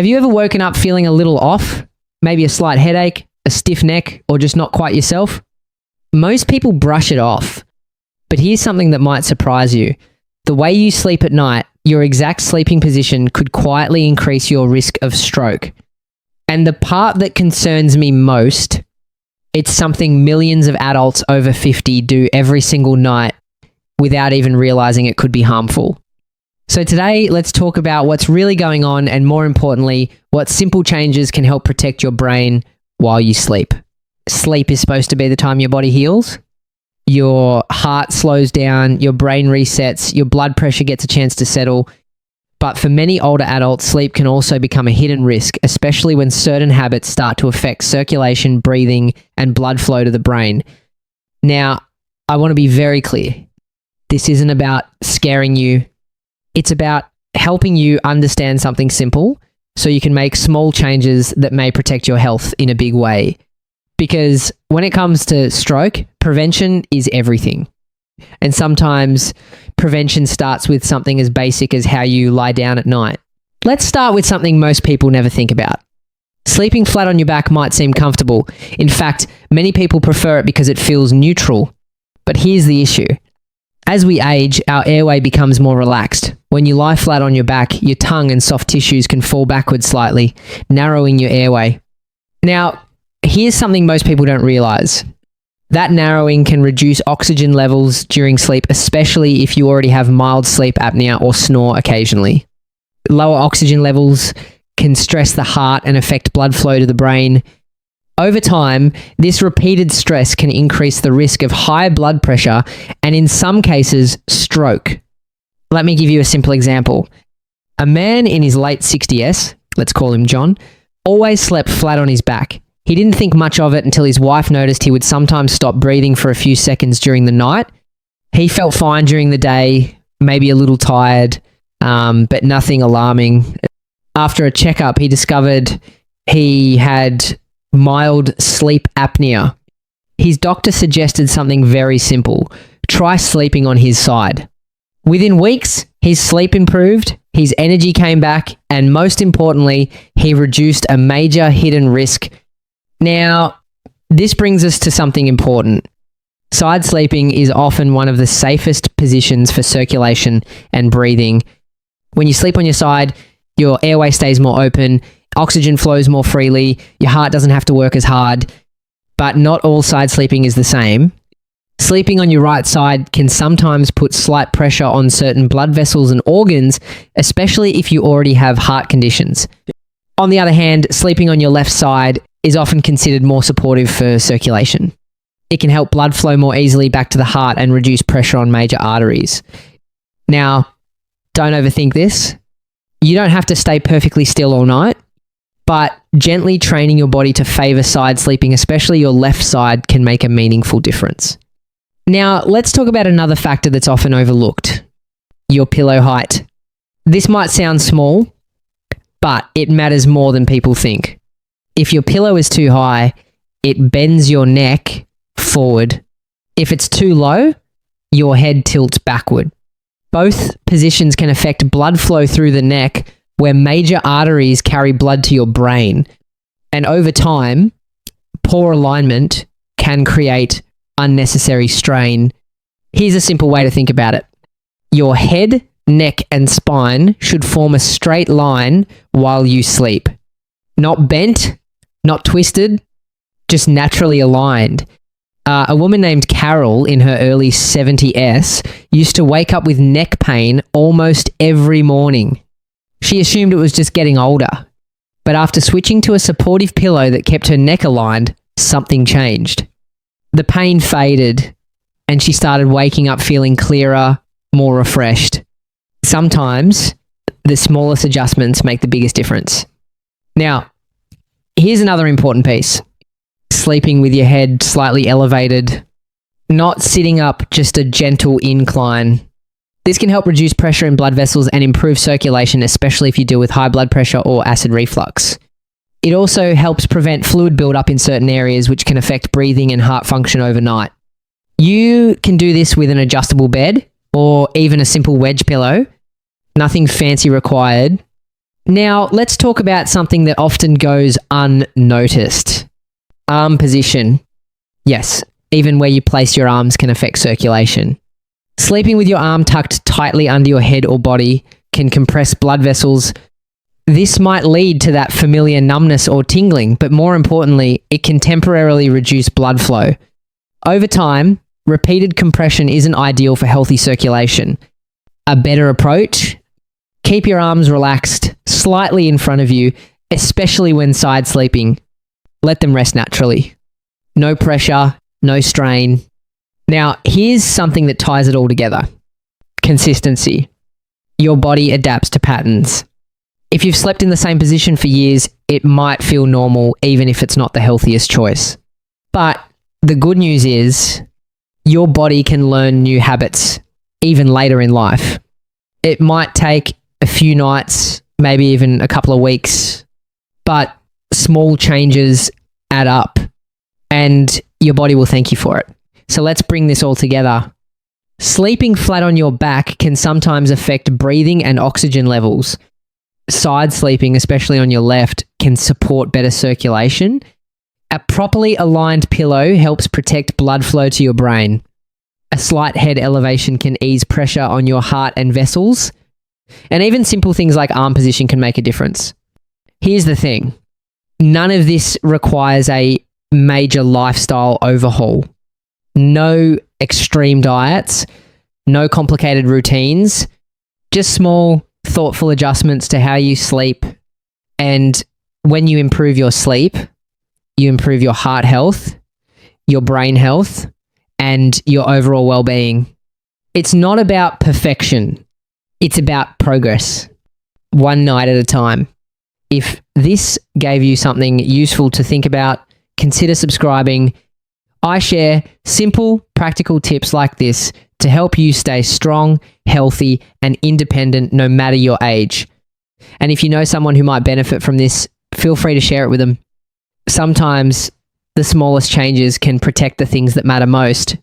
Have you ever woken up feeling a little off? Maybe a slight headache, a stiff neck, or just not quite yourself? Most people brush it off. But here's something that might surprise you. The way you sleep at night, your exact sleeping position could quietly increase your risk of stroke. And the part that concerns me most, it's something millions of adults over 50 do every single night without even realizing it could be harmful. So today, let's talk about what's really going on and, more importantly, what simple changes can help protect your brain while you sleep. Sleep is supposed to be the time your body heals. Your heart slows down, your brain resets, your blood pressure gets a chance to settle. But for many older adults, sleep can also become a hidden risk, especially when certain habits start to affect circulation, breathing, and blood flow to the brain. Now, I want to be very clear. This isn't about scaring you. It's about helping you understand something simple so you can make small changes that may protect your health in a big way. Because when it comes to stroke, prevention is everything. And sometimes prevention starts with something as basic as how you lie down at night. Let's start with something most people never think about. Sleeping flat on your back might seem comfortable. In fact, many people prefer it because it feels neutral. But here's the issue. As we age, our airway becomes more relaxed. When you lie flat on your back, your tongue and soft tissues can fall backwards slightly, narrowing your airway. Now, here's something most people don't realize. That narrowing can reduce oxygen levels during sleep, especially if you already have mild sleep apnea or snore occasionally. Lower oxygen levels can stress the heart and affect blood flow to the brain. Over time, this repeated stress can increase the risk of high blood pressure and, in some cases, stroke. Let me give you a simple example. A man in his late 60s, let's call him John, always slept flat on his back. He didn't think much of it until his wife noticed he would sometimes stop breathing for a few seconds during the night. He felt fine during the day, maybe a little tired, but nothing alarming. After a checkup, he discovered he had mild sleep apnea. His doctor suggested something very simple. Try sleeping on his side. Within weeks, his sleep improved, his energy came back, and most importantly, he reduced a major hidden risk. Now, this brings us to something important. Side sleeping is often one of the safest positions for circulation and breathing. When you sleep on your side, your airway stays more open, oxygen flows more freely, your heart doesn't have to work as hard, but not all side sleeping is the same. Sleeping on your right side can sometimes put slight pressure on certain blood vessels and organs, especially if you already have heart conditions. On the other hand, sleeping on your left side is often considered more supportive for circulation. It can help blood flow more easily back to the heart and reduce pressure on major arteries. Now, don't overthink this. You don't have to stay perfectly still all night, but gently training your body to favor side sleeping, especially your left side, can make a meaningful difference. Now, let's talk about another factor that's often overlooked, your pillow height. This might sound small, but it matters more than people think. If your pillow is too high, it bends your neck forward. If it's too low, your head tilts backward. Both positions can affect blood flow through the neck, where major arteries carry blood to your brain. And over time, poor alignment can create unnecessary strain. Here's a simple way to think about it. Your head, neck, and spine should form a straight line while you sleep. Not bent, not twisted, just naturally aligned. A woman named Carol in her early 70s used to wake up with neck pain almost every morning. She assumed it was just getting older. But after switching to a supportive pillow that kept her neck aligned, something changed. The pain faded, and she started waking up feeling clearer, more refreshed. Sometimes, the smallest adjustments make the biggest difference. Now, here's another important piece. Sleeping with your head slightly elevated, not sitting up, just a gentle incline. This can help reduce pressure in blood vessels and improve circulation, especially if you deal with high blood pressure or acid reflux. It also helps prevent fluid buildup in certain areas, which can affect breathing and heart function overnight. You can do this with an adjustable bed or even a simple wedge pillow. Nothing fancy required. Now, let's talk about something that often goes unnoticed. Arm position. Yes, even where you place your arms can affect circulation. Sleeping with your arm tucked tightly under your head or body can compress blood vessels. This might lead to that familiar numbness or tingling, but more importantly, it can temporarily reduce blood flow. Over time, repeated compression isn't ideal for healthy circulation. A better approach: keep your arms relaxed slightly in front of you, especially when side sleeping. Let them rest naturally. No pressure, no strain. Now, here's something that ties it all together. Consistency. Your body adapts to patterns. If you've slept in the same position for years, it might feel normal, even if it's not the healthiest choice. But the good news is, your body can learn new habits even later in life. It might take a few nights, maybe even a couple of weeks, but small changes add up and your body will thank you for it. So let's bring this all together. Sleeping flat on your back can sometimes affect breathing and oxygen levels. Side sleeping, especially on your left, can support better circulation. A properly aligned pillow helps protect blood flow to your brain. A slight head elevation can ease pressure on your heart and vessels. And even simple things like arm position can make a difference. Here's the thing. None of this requires a major lifestyle overhaul. No extreme diets, no complicated routines, just small, thoughtful adjustments to how you sleep. And when you improve your sleep, you improve your heart health, your brain health, and your overall well-being. It's not about perfection. It's about progress. One night at a time. If this gave you something useful to think about, consider subscribing. I share simple, practical tips like this to help you stay strong, healthy, and independent no matter your age. And if you know someone who might benefit from this, feel free to share it with them. Sometimes the smallest changes can protect the things that matter most.